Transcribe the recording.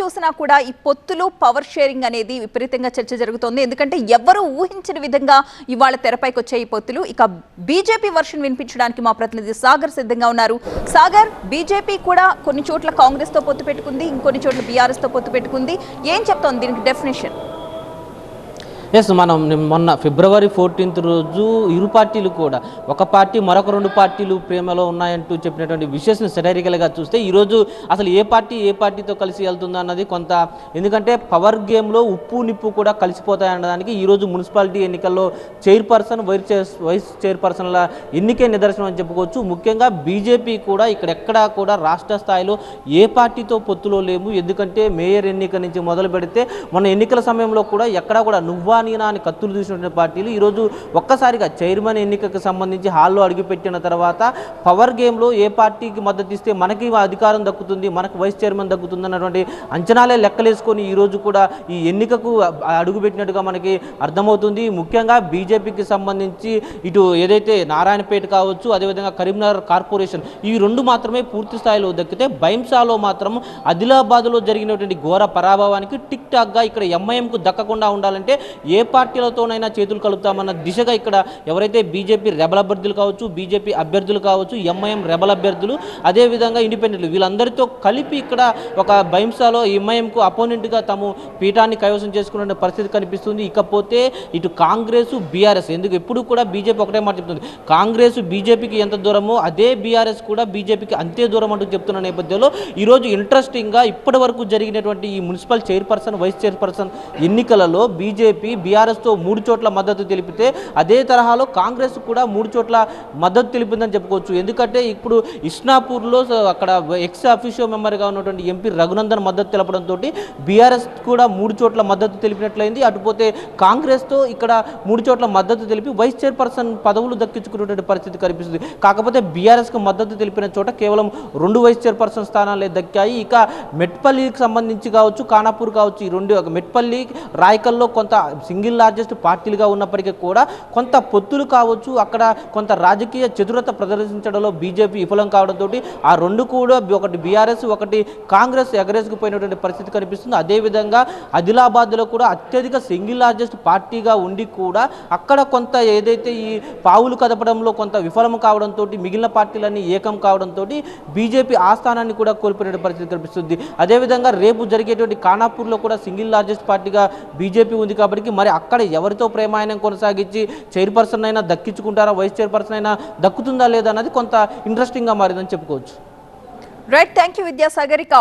చూసినా కూడా ఈ పొత్తులు పవర్ షేరింగ్ అనేది విపరీతంగా చర్చ జరుగుతోంది. ఎందుకంటే ఎవరు ఊహించిన విధంగా ఇవాళ తెరపైకి వచ్చే ఈ పొత్తులు. ఇక బీజేపీ వర్షన్ వినిపించడానికి మా ప్రతినిధి సాగర్ సిద్ధంగా ఉన్నారు. సాగర్, బీజేపీ కూడా కొన్ని చోట్ల కాంగ్రెస్ తో పొత్తు పెట్టుకుంది, ఇంకొన్ని చోట్ల బీఆర్ఎస్ తో పొత్తు పెట్టుకుంది. ఏం చెప్తోంది దీనికి డెఫినేషన్? ఎస్, మనం మొన్న ఫిబ్రవరి 14th రోజు ఇరు పార్టీలు కూడా ఒక పార్టీ మరొక రెండు పార్టీలు ప్రేమలో ఉన్నాయంటూ చెప్పినటువంటి విషయాన్ని సెటైరికల్గా చూస్తే ఈరోజు అసలు ఏ పార్టీతో కలిసి వెళ్తుందా అన్నది కొంత, ఎందుకంటే పవర్ గేమ్లో ఉప్పు నిప్పు కూడా కలిసిపోతాయన్నదానికి ఈరోజు మున్సిపాలిటీ ఎన్నికల్లో చైర్పర్సన్ వైస్ చైర్పర్సన్ల ఎన్నికే నిదర్శనం అని చెప్పుకోవచ్చు. ముఖ్యంగా బీజేపీ కూడా ఇక్కడెక్కడా కూడా రాష్ట్ర స్థాయిలో ఏ పార్టీతో పొత్తులో లేము. ఎందుకంటే మేయర్ ఎన్నిక నుంచి మొదలు పెడితే మొన్న ఎన్నికల సమయంలో కూడా ఎక్కడా కూడా నువ్వా నీనా అని కత్తులు చూసినటువంటి పార్టీలు ఈరోజు ఒక్కసారిగా చైర్మన్ ఎన్నికకు సంబంధించి హాల్లో అడుగుపెట్టిన తర్వాత పవర్ గేమ్లో ఏ పార్టీకి మద్దతు ఇస్తే మనకి అధికారం దక్కుతుంది, మనకు వైస్ చైర్మన్ దక్కుతుంది అన్నటువంటి అంచనాలే లెక్కలేసుకొని ఈరోజు కూడా ఈ ఎన్నికకు అడుగుపెట్టినట్టుగా మనకి అర్థమవుతుంది. ముఖ్యంగా బీజేపీకి సంబంధించి ఇటు ఏదైతే నారాయణపేట కావచ్చు, అదేవిధంగా కరీంనగర్ కార్పొరేషన్, ఈ రెండు మాత్రమే పూర్తి స్థాయిలో దక్కితే బైంసాలో మాత్రం ఆదిలాబాద్లో జరిగినటువంటి ఘోర పరాభవానికి టిక్ టాక్గా ఇక్కడ ఎంఐఎంకు దక్కకుండా ఉండాలంటే ఏ పార్టీలతోనైనా చేతులు కలుపుతామన్న దిశగా ఇక్కడ ఎవరైతే బీజేపీ రెబల్ అభ్యర్థులు కావచ్చు, బీజేపీ అభ్యర్థులు కావచ్చు, ఎంఐఎం రెబల్ అభ్యర్థులు, అదేవిధంగా ఇండిపెండెంట్లు, వీళ్ళందరితో కలిపి ఇక్కడ ఒక బైంసాలో ఎంఐఎంకు అపోనెంట్గా తాము పీఠాన్ని కైవసం చేసుకునే పరిస్థితి కనిపిస్తుంది. ఇకపోతే ఇటు కాంగ్రెస్, బీఆర్ఎస్, ఎందుకు ఎప్పుడు కూడా బీజేపీ ఒకటే మాట చెప్తుంది, కాంగ్రెస్ బీజేపీకి ఎంత దూరమో అదే బీఆర్ఎస్ కూడా బీజేపీకి అంతే దూరం అంటూ చెప్తున్న నేపథ్యంలో ఈరోజు ఇంట్రెస్టింగ్గా ఇప్పటి వరకు జరిగినటువంటి ఈ మున్సిపల్ చైర్పర్సన్, వైస్ చైర్పర్సన్ ఎన్నికలలో బీజేపీ బీఆర్ఎస్తో 3 చోట్ల మద్దతు తెలిపితే అదే తరహాలో కాంగ్రెస్ కూడా 3 చోట్ల మద్దతు తెలిపిందని చెప్పుకోవచ్చు. ఎందుకంటే ఇప్పుడు ఇస్నాపూర్లో అక్కడ ఎక్స్ అఫీషియో మెంబర్గా ఉన్నటువంటి ఎంపీ రఘునందన్ మద్దతు తెలపడంతో బీఆర్ఎస్ కూడా 3 చోట్ల మద్దతు తెలిపినట్లయింది. అటుపోతే కాంగ్రెస్తో ఇక్కడ 3 చోట్ల మద్దతు తెలిపి వైస్ చైర్పర్సన్ పదవులు దక్కించుకునేటువంటి పరిస్థితి కనిపిస్తుంది. కాకపోతే బీఆర్ఎస్కు మద్దతు తెలిపిన చోట కేవలం 2 వైస్ చైర్పర్సన్ స్థానాలే దక్కాయి. ఇక మెట్పల్లికి సంబంధించి కావచ్చు, ఖానాపూర్ కావచ్చు, ఈ రెండు మెట్పల్లి, రాయకల్లో కొంత సింగిల్ లార్జెస్ట్ పార్టీలుగా ఉన్నప్పటికీ కూడా కొంత పొత్తులు కావచ్చు, అక్కడ కొంత రాజకీయ చతురత ప్రదర్శించడంలో బీజేపీ విఫలం కావడంతో ఆ రెండు కూడా ఒకటి బీఆర్ఎస్, ఒకటి కాంగ్రెస్ ఎగరేసుకుపోయినటువంటి పరిస్థితి కనిపిస్తుంది. అదేవిధంగా ఆదిలాబాద్లో కూడా అత్యధిక సింగిల్ లార్జెస్ట్ పార్టీగా ఉండి కూడా అక్కడ కొంత ఏదైతే ఈ పావులు కదపడంలో కొంత విఫలం కావడంతో మిగిలిన పార్టీలన్నీ ఏకం కావడంతో బీజేపీ ఆ స్థానాన్ని కూడా కోల్పోయిన పరిస్థితి కనిపిస్తుంది. అదేవిధంగా రేపు జరిగేటువంటి ఖానాపూర్లో కూడా సింగిల్ లార్జెస్ట్ పార్టీగా బీజేపీ ఉంది కాబట్టి మరి అక్కడ ఎవరితో ప్రేమాయణం కొనసాగించి చైర్పర్సన్ అయినా దక్కించుకుంటారా, వైస్ చైర్పర్సన్ అయినా దక్కుతుందా లేదా అన్నది కొంత ఇంట్రెస్టింగ్గా మారిందని చెప్పుకోవచ్చు. Right, thank you Vidyasagar. ఇక